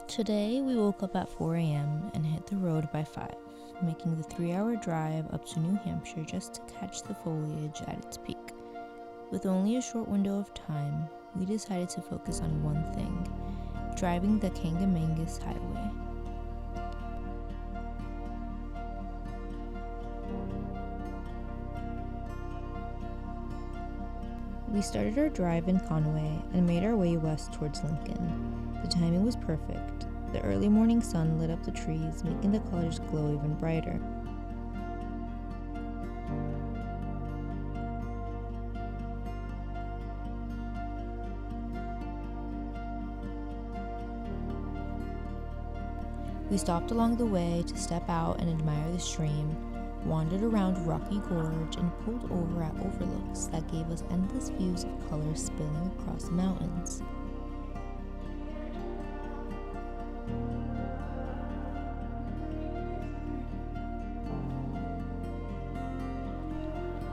Today we woke up at 4 a.m. and hit the road by 5, making the 3-hour drive up to New Hampshire just to catch the foliage at its peak. With only a short window of time, we decided to focus on one thing: driving the Kancamagus Highway. We started our drive in Conway and made our way west towards Lincoln. The timing was perfect. The early morning sun lit up the trees, making the colors glow even brighter. We stopped along the way to step out and admire the stream, wandered around Rocky Gorge, and pulled over at overlooks that gave us endless views of color spilling across the mountains.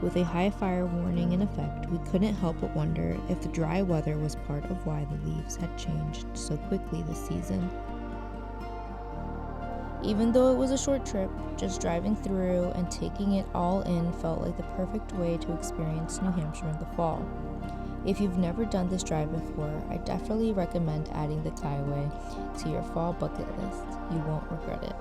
With a high fire warning in effect, we couldn't help but wonder if the dry weather was part of why the leaves had changed so quickly this season. Even though it was a short trip, just driving through and taking it all in felt like the perfect way to experience New Hampshire in the fall. If you've never done this drive before, I definitely recommend adding the Highway to your fall bucket list. You won't regret it.